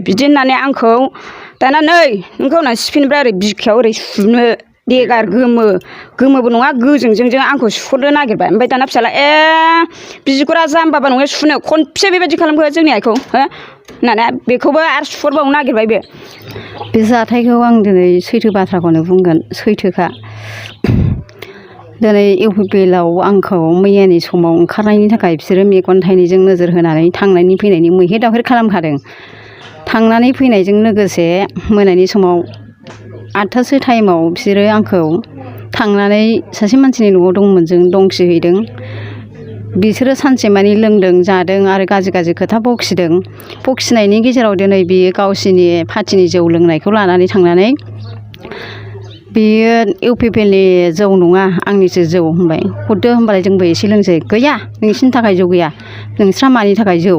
बिदि होननानै आंखौ दाना नै नोंखौ होननानै सिफिनिफ्राय ओरै बिखायाव ओरै सुनो देगार गोमोबो नङा गोजोंजों आंखौ सुहरनो नागिरबाय ओमफ्राय दाना फिसाला बिगुरा जाम्बाबा नङा सुनो खनसे बेबायदि खालामखो जोंनि आइखौ होननानै बेखौबो आरो सुहरबावनो नागिरबाय बे जाथायखौ आं दिनै सैथो बाथ्राखौनो बुंगोन सैथोखा दिनै इउपिपिएलआव आंखौ मैयानि समाव ओंखारनायनि थाखाय बिसोरो मेगन थाइनैजों नोजोर होनानै थांनायनि फैनायनि मैहे दावहेर खालामखादों थांनानै फैनायजों लोगोसे मोनानि समाव 8थासो टाइमाव बिसोरो आंखौ थांनानै सासे मानसिनि न'आव दंमोन जों दंखिहैदों बिसोरो सानसेमानि लोंदों जादों आरो गाज्रि खोथा बखिनायनि गेजेराव दिनै बियो गावसिनि पार्टिनि जौ लोंनायखौ लानानै थांनानै बेयो इउपिपिएलनि जौ नङा आंनिसो जौ होनबाय हरदो होनबालाय जोंबो एसे लोंसै गैया नोंसिनि थाखाय जौ गैया नोंस्रा मानि थाखाय जौ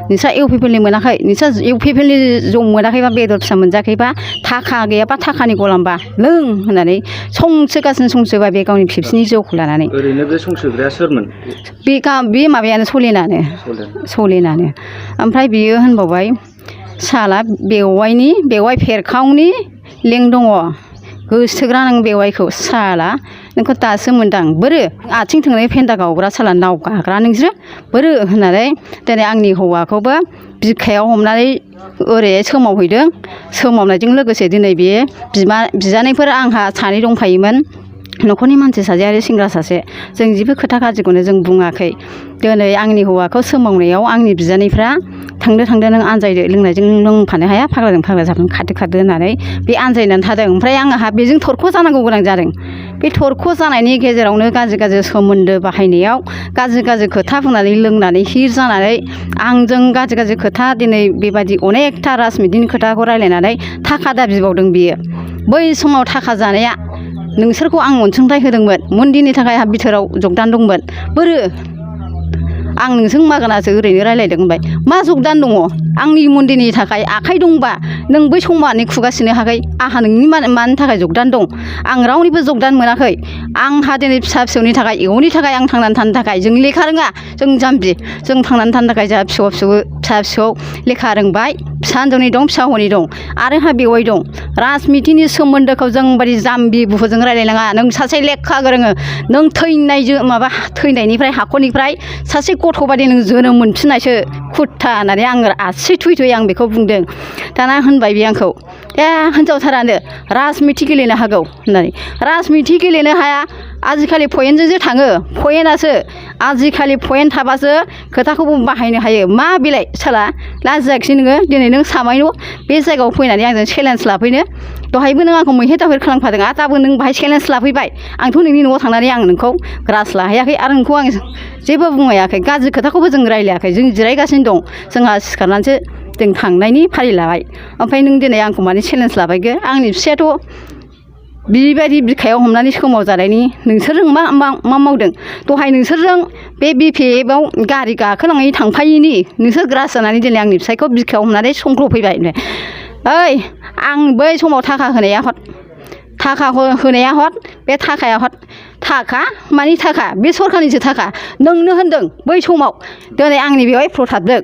नोंस्रा इउपिपिएलनि मोनाखै नोंस्रा इउपिपिएलनि जौ मोनाखैबा बेदर फिसा मोनजाखैबा थाखा गैयाबा थाखानि गलामबा लों होननानै संसोबा बे गावनि फिसानि जौखौ लानानै ओरैनो बे संसोग्राया सोरमोन बे माबायानो सलेनानो ओमफ्राय बियो होनबावबाय साला बेवाइ फेरखावनि लिंक दङ गोसोथोग्रा नों बेवाइखौ साला नोंखौ दासो मोनदां बोरो आथिं थोंनै फेन्दा गावग्रा साला नाव गाग्रा नोंसोरो बोरो होननानै दिनै आंनि हौवाखौबो बिखायाव हमनानै ओरै सोमावहैदों सोमावनायजों लोगोसे दिनै बे बिजानैफोर आंहा सानै दंफायोमोन न'खरनि मानसि सासे आरो सेंग्रा सासे जों जेबो खोथा गाज्रिखौनो जों बुङाखै दिनै आंनि हौवाखौ सोमावनायाव आंनि बिजानैफ्रा थांदो नों आनजायदो लोंनायजों लोंफानो हाया फाग्लाजों फाग्ला जागोन खारदो होननानै बे आनजायनानै थादों ओमफ्राय आंहा बेजों थरख' जानांगौ गोनां जादों बे थरख' जानायनि गेजेरावनो गाज्रि सोमोन्दो बाहायनायाव गाज्रि खोथा बुंनानै लोंनानै हिर जानानै आंजों गाज्रि खोथा दिनै बेबायदि अनेकथा राजनितिनि खोथाखौ रायलायनानै थाखा दाबिबावदों बियो बै समाव थाखा जानाया नोंसोरखौ आं अनसुंथाइ होदोंमोन मन्दिरनि थाखाय आंहा बिथोराव जगदान दंमोन बोरो आं नोंजों मागोनासो ओरैनो रायलायदों होनबाय मा जगदान दङ आंनि मन्दिरनि थाखाय आखाइ दंबा नों बै समानो खुगासिनो हाखै आंहा नोंनि मानि थाखाय जगदान दं आं रावनिबो जगदान मोनाखै आंहा दिनै फिसा फिसौनि थाखाय इयुननि थाखाय आं थांनानै थानो थाखाय जों लेखा रोङा जों जाम्बि जों थांनानै थानो थाखाय जोंहा फिसा फिसौ लेखा रोंबाय फिसा हिन्जावनि दं फिसा हौवानि दं आरो आंहा बेवाइ दं राजनितिनि सोमोन्दोखौ जों बायदि जाम्बि बुहुजों रायलायनाङा नों सासे लेखा गोरोङो नों थैनायनिफ्राय हाखरनिफ्राय सासे गथ' बादि नों जोनोम मोनफिननायसो खुट्टा होननानै आं आसि थुयै आं बेखौ बुंदों दाना होनबाय बे आंखौ हिनजावथारानो राजनिति गेलेनो हागौ होननानै राजनिति गेलेनो हाया आजिखालि पयेन्टजोंसो थाङो पयेन्टआसो आजिखालि पयेन्ट थाबासो खोथाखौबो बाहायनो हायो मा बेलाय साला लाजियाखिसै नोङो दिनै नों सामायल' बे जायगायाव फैनानै आंजों चेलेन्ज लाफैनो दहायबो नों आंखौ मैहे दावहेर खालामखादों आरो दाबो नों बाहाय चेलेन्ज लाफैबाय आंथ' नोंनि न'आव थांनानै आं नोंखौ ग्रास लाहैयाखै आरो नोंखौ आं जेबो बुंहैयाखै गाज्रि खोथाखौबो जों रायलायाखै जों जिरायगासिनो दं जोंहा सिखारनानैसो जों थांनायनि फारि लाबाय ओमफ्राय नों दिनै आंखौ माने चेलेन्ज लाबायगो आंनि फिसायाथ' बेबायदि बिखायाव हमनानै सोमाव जानायनि नोंसोरजों मा मावदों दहाय नोंसोरजों बे बिपिएफआव गारि गाखोलाङै थांफायिनि नोंसोर ग्रास जानानै दिनै आंनि फिसायखौ बिखायाव हमनानै संख्ल'फैबाय ओइ आं बै समाव थाखा होनाया हद बे थाखाया हद थाखा मानि थाखा बे सरखारनिसो थाखा नोंनो होनदों बै समाव दिनै आंनि बेवहाय प्रथाबदों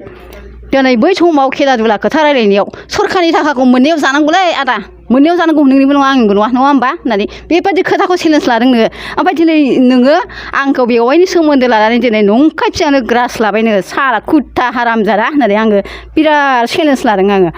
दिनै बै समाव खेला दुला खोथा रायलायनायाव सरखारनि थाखाखौ मोननायाव जानांगौलै आदा मोननायाव जानांगौ नोंनिबो नङा आंनिबो नङा होमबा होननानै बेबायदि खोथाखौ चेलेन्ज लादों नोङो ओमफ्राय दिनै नोङो आंखौ बेवाइनि सोमोन्दो लानानै दिनै नंखाय फिसानो ग्रास लाबाय नोङो साला खुट्टा हारामजादा होननानै आङो बिराद चेलेन्ज लादों आङो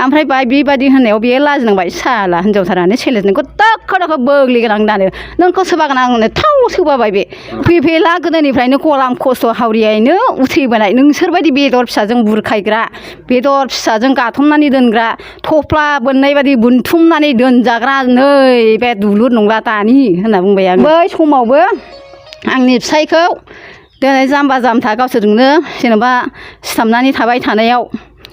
ओमफ्राय बेबायदि होननायाव बेयो लाजिनांबाय साला हिनजावथारानो चेलेन्ज नोंखौ दाखा बोग्लिगोन आं दानो नोंखौ सोबागोन आंनो थाव सोबाबाय बे पिपिएलआ गोदोनिफ्रायनो गलाम खस्थ' हावरियैनो उथ्रिबोनाय नोंसोरबायदि बेदर फिसाजों बुरखायग्रा बेदर फिसाजों गाथमनानै दोनग्रा थफ्ला बोननाय बायदि बुनथुमनानै दोनजाग्रा नै बे दुलुर नंला दानि होनना बुंबाय आं बै समावबो आंनि फिसायखौ दिनै जाम्बा जाम्था गावसोरजोंनो जेनेबा सिथाबनानै थाबाय थानायाव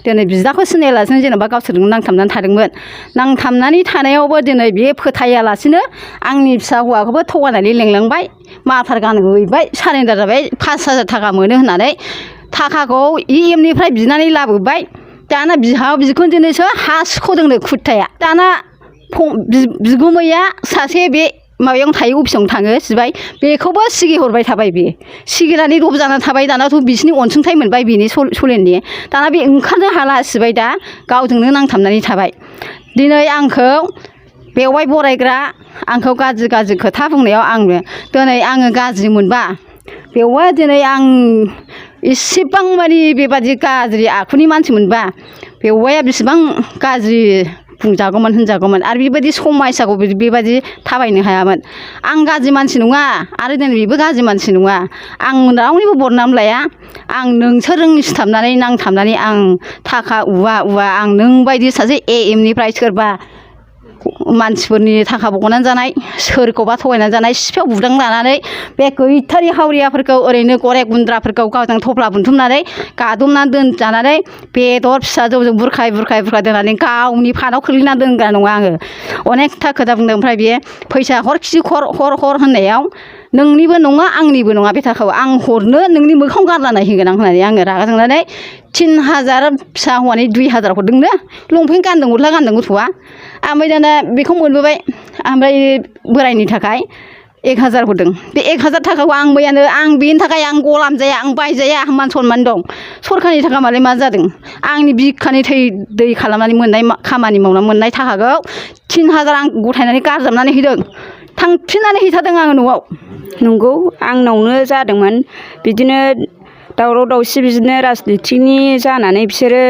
दिनै बिदाखौ सिनायालासिनो जेनेबा गावसोरजों नांथाबनानै थादोंमोन नांथाबनानै थानायावबो दिनै बे फोथायालासिनो आंनि फिसा हौवाखौबो थगायनानै लेंलांबाय माफार गानहोहैबाय सारेन्डार जाबाय 5,000 थाखा मोनो होननानै थाखाखौ EMनिफ्राय बिनानै लाबोबाय दाना बिहाव बिखुनजोनोसो हा सुख'दोंनो खुट्टाया दाना बिगुमैया सासे बे माबायावनो थायो अफिसावनो थाङो सिबाय बेखौबो सिगि हरबाय थाबाय बे सिगिनानै रब जानानै थाबाय दानाथ' बिसिनि अनसुंथाइ मोनबाय बिनि सलेननि दाना बे ओंखारनो हाला सिबाय दा गावजोंनो नांथाबनानै थाबाय दिनै आंखौ बेवाइ बरायग्रा आंखौ गाज्रि खोथा बुंनायाव आंनो दिनै आङो गाज्रि मोनबा बेवहाय दिनै आं इसेबां मानि बेबादि गाज्रि आखुनि मानसि मोनबा बेवाइया बेसेबां गाज्रि बुंजागौमोन होनजागौमोन आरो बेबायदि समायसाखौ बेबायदि थाबायनो हायामोन आं गाज्रि मानसि नङा आरो दिनै बेबो गाज्रि मानसि नङा आं रावनिबो बदनाम लाया आं नोंसोरजों सिथाबनानै नांथाबनानै आं थाखा उवा आं नोंबायदि सासे एएमनिफ्राय सोरबा मानसिफोरनि थाखा बख'नानै जानाय सोरखौबा थगायनानै जानाय सिफियाव बुदां लानानै बे गैथारि हावरियाफोरखौ ओरैनो गरे गुन्द्राफोरखौ गावजों थफ्ला बुथुमनानै गादबनानै दोनजानानै बेदर फिसा जौजों बुरखाय दोननानै गावनि फानाव खोख्लैनानै दोनग्रा नङा आङो अनेकथा खोथा बुंदों ओमफ्राय बेयो फैसा हरखि हर होननायाव नोंनिबो नङा आंनिबो नङा बे थाखाखौ आं हरनो नोंनि मोखां गारना नायहोगोन आं होननानै आङो रागा जोंनानै 3000 फिसा हौवानि 2000 हरदोंनो लंपेन्ट गानदों गस्ला गानदों गथ'आ ओमफ्राय दाना बेखौ मोनबोबाय ओमफ्राय बोरायनि थाखाय 1000 हरदों बे 1000 थाखाखौ आं मैयानो आं बेनि थाखाय आं गलाम जाया आं बायजाया मान सनमान दं सरखारनि थाखा मालाय मा जादों आंनि बिखानि थै दै खालामनानै मोननाय खामानि मावनानै मोननाय थाखाखौ 3000 आं गथायनानै गारजाबनानै हैदों थांफिननानै हैथारदों आङो न'आव नंगौ आंनावनो जादोंमोन बिदिनो दावराव दावसि बिदिनो राजनिथिनि जानानै बिसोरो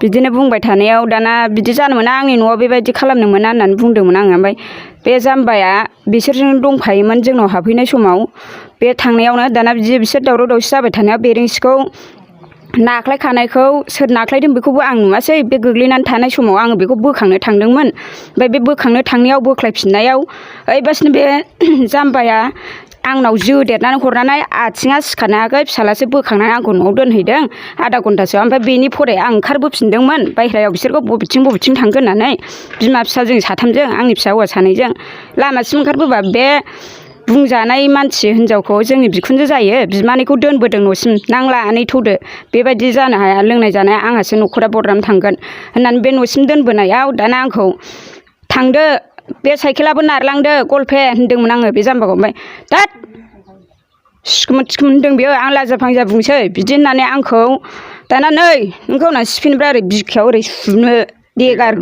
बिदिनो बुंबाय थानायाव दाना बिदि जानो मोना आंनि न'आव बेबायदि खालामनो मोना होननानै बुंदोंमोन आङो ओमफ्राय बे जाम्बाया बिसोरजों दंफायोमोन जोंनाव हाबफैनाय समाव बे थांनायावनो दाना बिदि बिसोर दावराव दावसि जाबाय थानायाव बेरेंसिखौ नाख्लायखानायखौ सोर नाख्लायदों बेखौबो आं नुवासै बे गोग्लैनानै थानाय समाव आङो बेखौ बोखांनो थांदोंमोन ओमफ्राय बे बोखांनो थांनायाव बोख्लायफिननायाव ओइबासिनो बे जाम्बाया आंनाव जोदेरनानै हरनानै आथिङा सिखारनो हायाखै फिसालासो बोखांनानै आंखौ न'आव दोनहैदों आधा घन्टासो ओमफ्राय बेनि फराया आं ओंखारबोफिनदोंमोन बायह्रायाव बिसोरखौ बबेथिं थांगोन होननानै बिमा फिसा जों साथामजों आंनि फिसा हौवा सानैजों लामासिम ओंखारबोबा बे बुंजानाय मानसि हिनजावखौ जोंनि बिखुनजो जायो बिमानैखौ दोनबोदों न'सिम नांला आनै थौदो बेबायदि जानो हाया लोंनाय जानाय आंहासो न'खरा बदनाम थांगोन होननानै बे न'सिम दोनबोनायाव दाना आंखौ थांदो बे साइकेलाबो नारलांदो गलफे होनदोंमोन आङो बे जाम्बाखौ ओमफ्राय दाद सिखोमोन होनदों बेयो आं लाजा फांजा बुंसै बिदि होननानै आंखौ दाना नै नोंखौ होननानै सिफिनिफ्राय ओरै बिखायाव ओरै सुनो देगार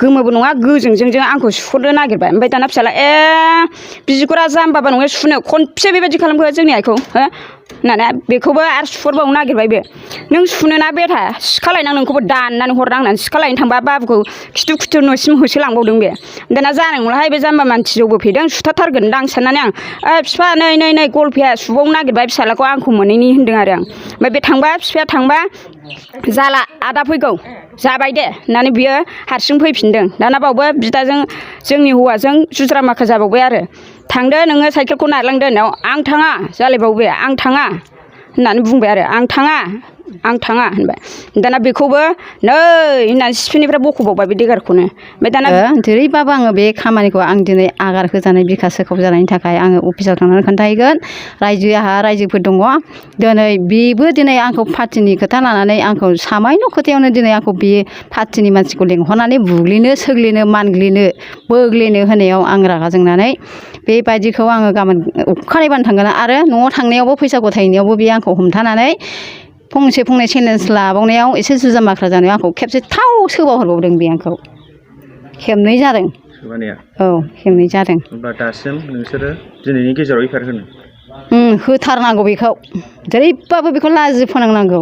गोमोबो नङा गोजोंजों आंखौ सुहरनो नागिरबाय ओमफ्राय दाना फिसाला बिगुरा जाम्बाबा नङा सुनो खनसे बेबायदि खालामखो जोंनि आइखौ हो होननानै बेखौबो आरो सुहरबावनो नागिरबाय बे नों सुनो ना बेथा सिखा लायनां नोंखौबो दाननानै हरनां होननानै सिखा लायनो थांबा बाबुखौ खिथु न'सिम होसोलांबावदों बे दाना जानाय नंलाहाय बे जाम्बा मानसि जौबो फैदों सुथारथारगोन दां साननानै आं बिफा नै गलफाया सुबावनो नागिरबाय फिसालाखौ आंखौ मोनैनि होनदों आरो आं ओमफ्राय बे थांबा बिफाया थांबा जाला आदा फैगौ जाबाय दे होननानै बियो हारसिं फैफिनदों दाना बावबो बिदाजों जोंनि हौवाजों जुज्रा माखा जाबावबाय आरो थांदो नोङो साइकेलखौ नारलांदो होननायाव आं थाङा जालायबावबाय आं थाङा होननानै बुंबाय आरो आं थाङा होनबाय दाना बेखौबो नै होननानै सिफिनिफ्राय बख'बावबाय बे देगारखौनो ओमफ्राय दाना जेरैबाबो आङो बे खामानिखौ आं दिनै आगार होजानाय बिखा सोखाव जानायनि थाखाय आङो अफिसाव थांनानै खोन्थाहैगोन आंहा रायजोफोर दङ दिनै बेबो दिनै आंखौ पार्टिनि खोथा लानानै आंखौ सामायन' खोथायावनो दिनै आंखौ बे पार्टिनि मानसिखौ लेंहरनानै बुग्लिनो सोग्लिनो मानग्लिनो बोग्लिनो होनायाव आं रागा जोंनानै बेबायदिखौ आङो गाबोन अखानायबानो थांगोन आरो न'आव थांनायावबो फैसा गथायनायावबो बे आंखौ हमथानानै फंसे चेलेन्ज लाबावनायाव एसे जुजा माख्रा जानायाव आंखौ खेबसे थाव सोबावहरबावदों बे आंखौ खेबनै जादों औ खेबनै जादों होमब्ला दासिम नोंसोरो दिनैनि गेजेराव एफआइआर होनो होथारनांगौ बेखौ जेरैबाबो बेखौ लाजि फोनांनांगौ